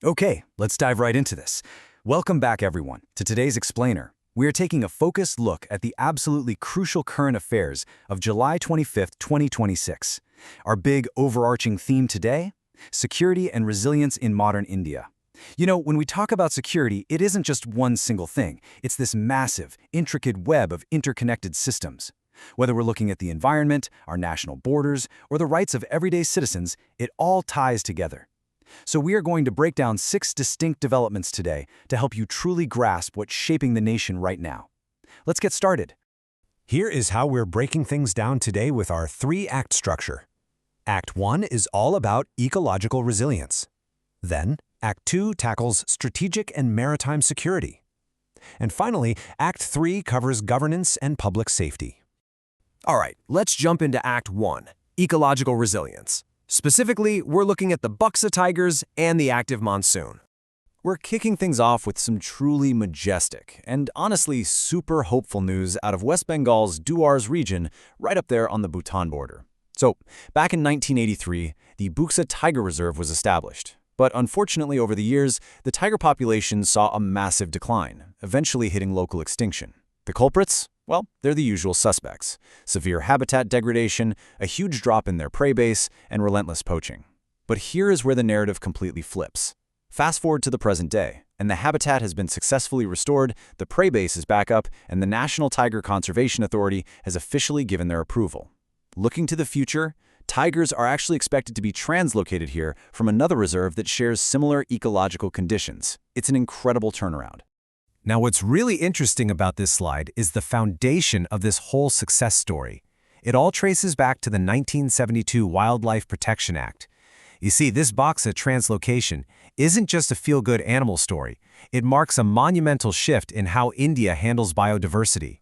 Okay, let's dive right into this. Welcome back, everyone, to today's Explainer. We are taking a focused look at the absolutely crucial current affairs of July 25th, 2026. Our big overarching theme today? Security and resilience in modern India. You know, when we talk about security, it isn't just one single thing. It's this massive, intricate web of interconnected systems. Whether we're looking at the environment, our national borders, or the rights of everyday citizens, it all ties together. So we are going to break down 6 distinct developments today to help you truly grasp what's shaping the nation right now. Let's get started. Here is how we're breaking things down today with our 3-act structure. Act 1 is all about ecological resilience. Then, Act 2 tackles strategic and maritime security. And finally, Act 3 covers governance and public safety. All right, let's jump into Act 1, ecological resilience. Specifically, we're looking at the Buxa tigers and the active monsoon. We're kicking things off with some truly majestic and honestly super hopeful news out of West Bengal's Duars region, right up there on the Bhutan border. So, back in 1983, the Buxa Tiger Reserve was established. But unfortunately, over the years, the tiger population saw a massive decline, eventually hitting local extinction. The culprits? Well, they're the usual suspects: severe habitat degradation, a huge drop in their prey base, and relentless poaching. But here is where the narrative completely flips. Fast forward to the present day, and the habitat has been successfully restored, the prey base is back up, and the National Tiger Conservation Authority has officially given their approval. Looking to the future, tigers are actually expected to be translocated here from another reserve that shares similar ecological conditions. It's an incredible turnaround. Now, what's really interesting about this slide is the foundation of this whole success story. It all traces back to the 1972 Wildlife Protection Act. You see, this Buxa translocation isn't just a feel-good animal story. It marks a monumental shift in how India handles biodiversity.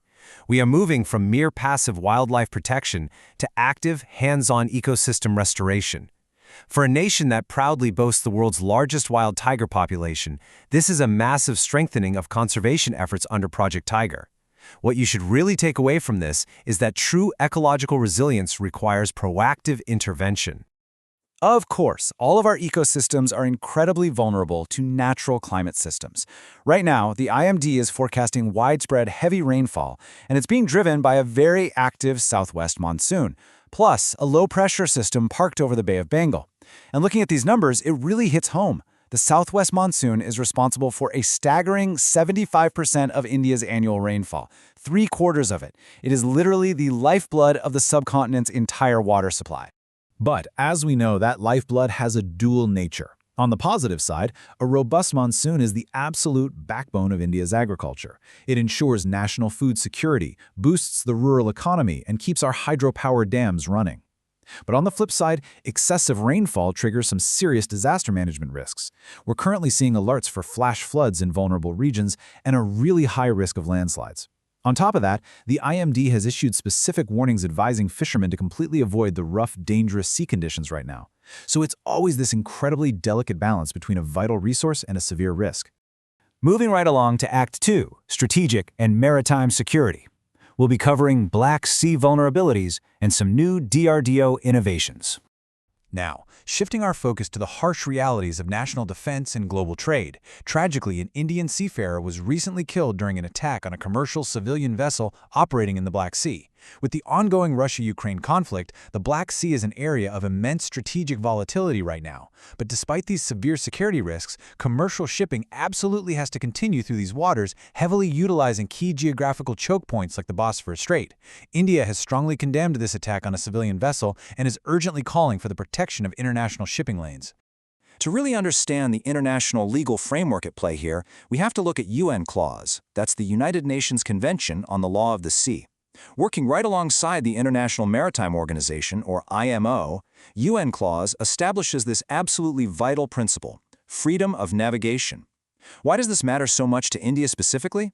We are moving from mere passive wildlife protection to active, hands-on ecosystem restoration. For a nation that proudly boasts the world's largest wild tiger population, this is a massive strengthening of conservation efforts under Project Tiger. What you should really take away from this is that true ecological resilience requires proactive intervention. Of course, all of our ecosystems are incredibly vulnerable to natural climate systems. Right now, the IMD is forecasting widespread heavy rainfall, and it's being driven by a very active southwest monsoon, plus a low-pressure system parked over the Bay of Bengal. And looking at these numbers, it really hits home. The southwest monsoon is responsible for a staggering 75% of India's annual rainfall, 3/4 of it. It is literally the lifeblood of the subcontinent's entire water supply. But as we know, that lifeblood has a dual nature. On the positive side, a robust monsoon is the absolute backbone of India's agriculture. It ensures national food security, boosts the rural economy, and keeps our hydropower dams running. But on the flip side, excessive rainfall triggers some serious disaster management risks. We're currently seeing alerts for flash floods in vulnerable regions and a really high risk of landslides. On top of that, the IMD has issued specific warnings advising fishermen to completely avoid the rough, dangerous sea conditions right now. So it's always this incredibly delicate balance between a vital resource and a severe risk. Moving right along to Act 2, Strategic and Maritime Security. We'll be covering Black Sea vulnerabilities and some new DRDO innovations. Now, shifting our focus to the harsh realities of national defense and global trade. Tragically, an Indian seafarer was recently killed during an attack on a commercial civilian vessel operating in the Black Sea. With the ongoing Russia-Ukraine conflict, the Black Sea is an area of immense strategic volatility right now. But despite these severe security risks, commercial shipping absolutely has to continue through these waters, heavily utilizing key geographical choke points like the Bosphorus Strait. India has strongly condemned this attack on a civilian vessel and is urgently calling for the protection of international shipping lanes. To really understand the international legal framework at play here, we have to look at UN Clause. That's the United Nations Convention on the Law of the Sea. Working right alongside the International Maritime Organization, or IMO, UN Clause establishes this absolutely vital principle: freedom of navigation. Why does this matter so much to India specifically?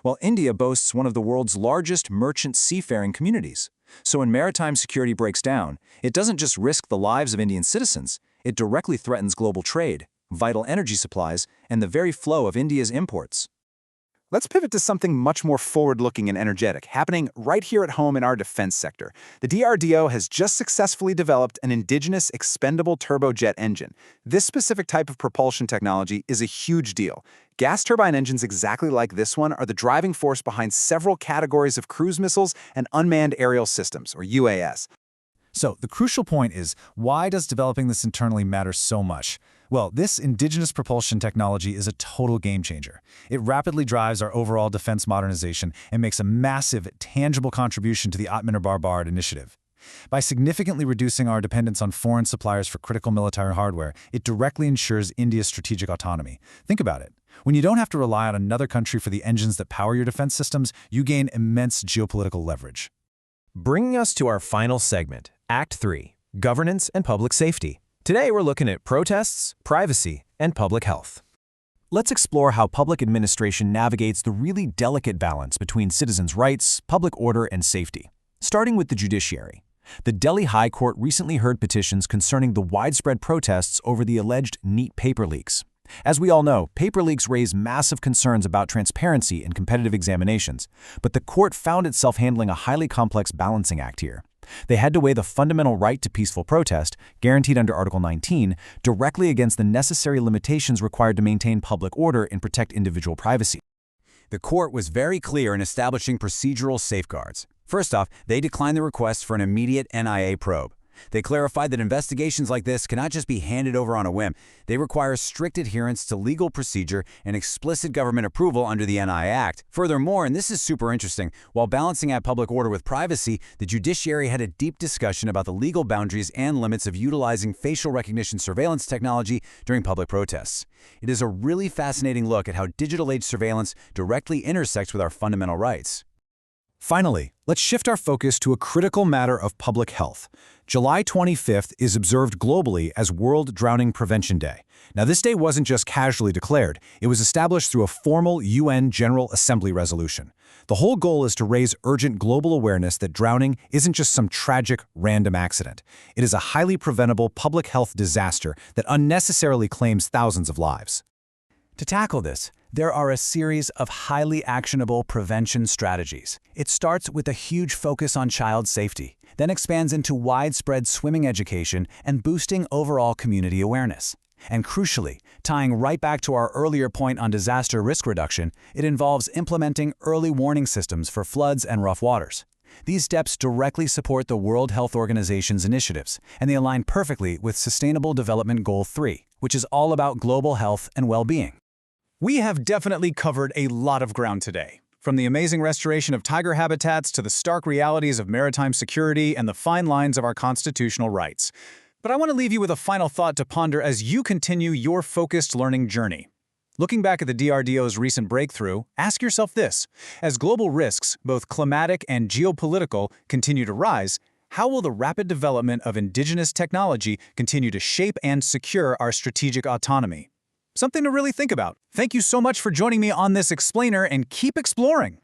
Well, India boasts one of the world's largest merchant seafaring communities. So when maritime security breaks down, it doesn't just risk the lives of Indian citizens, it directly threatens global trade, vital energy supplies, and the very flow of India's imports. Let's pivot to something much more forward-looking and energetic, happening right here at home in our defense sector. The DRDO has just successfully developed an indigenous expendable turbojet engine. This specific type of propulsion technology is a huge deal. Gas turbine engines exactly like this one are the driving force behind several categories of cruise missiles and unmanned aerial systems, or UAS. So, the crucial point is, why does developing this internally matter so much? Well, this indigenous propulsion technology is a total game changer. It rapidly drives our overall defense modernization and makes a massive, tangible contribution to the Atmanirbhar initiative. By significantly reducing our dependence on foreign suppliers for critical military hardware, it directly ensures India's strategic autonomy. Think about it. When you don't have to rely on another country for the engines that power your defense systems, you gain immense geopolitical leverage. Bringing us to our final segment, Act 3, Governance and Public Safety. Today we're looking at protests, privacy, and public health. Let's explore how public administration navigates the really delicate balance between citizens' rights, public order, and safety. Starting with the judiciary. The Delhi High Court recently heard petitions concerning the widespread protests over the alleged NEET paper leaks. As we all know, paper leaks raise massive concerns about transparency in competitive examinations, but the court found itself handling a highly complex balancing act here. They had to weigh the fundamental right to peaceful protest, guaranteed under Article 19, directly against the necessary limitations required to maintain public order and protect individual privacy. The court was very clear in establishing procedural safeguards. First off, they declined the request for an immediate NIA probe. They clarified that investigations like this cannot just be handed over on a whim. They require strict adherence to legal procedure and explicit government approval under the NIA Act. Furthermore, and this is super interesting, while balancing out public order with privacy, the judiciary had a deep discussion about the legal boundaries and limits of utilizing facial recognition surveillance technology during public protests. It is a really fascinating look at how digital-age surveillance directly intersects with our fundamental rights. Finally, let's shift our focus to a critical matter of public health. July 25th is observed globally as World Drowning Prevention Day. Now, this day wasn't just casually declared. It was established through a formal UN General Assembly resolution. The whole goal is to raise urgent global awareness that drowning isn't just some tragic, random accident. It is a highly preventable public health disaster that unnecessarily claims thousands of lives. To tackle this, there are a series of highly actionable prevention strategies. It starts with a huge focus on child safety, then expands into widespread swimming education and boosting overall community awareness. And crucially, tying right back to our earlier point on disaster risk reduction, it involves implementing early warning systems for floods and rough waters. These steps directly support the World Health Organization's initiatives, and they align perfectly with Sustainable Development Goal 3, which is all about global health and well-being. We have definitely covered a lot of ground today. From the amazing restoration of tiger habitats to the stark realities of maritime security and the fine lines of our constitutional rights. But I want to leave you with a final thought to ponder as you continue your focused learning journey. Looking back at the DRDO's recent breakthrough, ask yourself this. As global risks, both climatic and geopolitical, continue to rise, how will the rapid development of indigenous technology continue to shape and secure our strategic autonomy? Something to really think about. Thank you so much for joining me on this explainer, and keep exploring.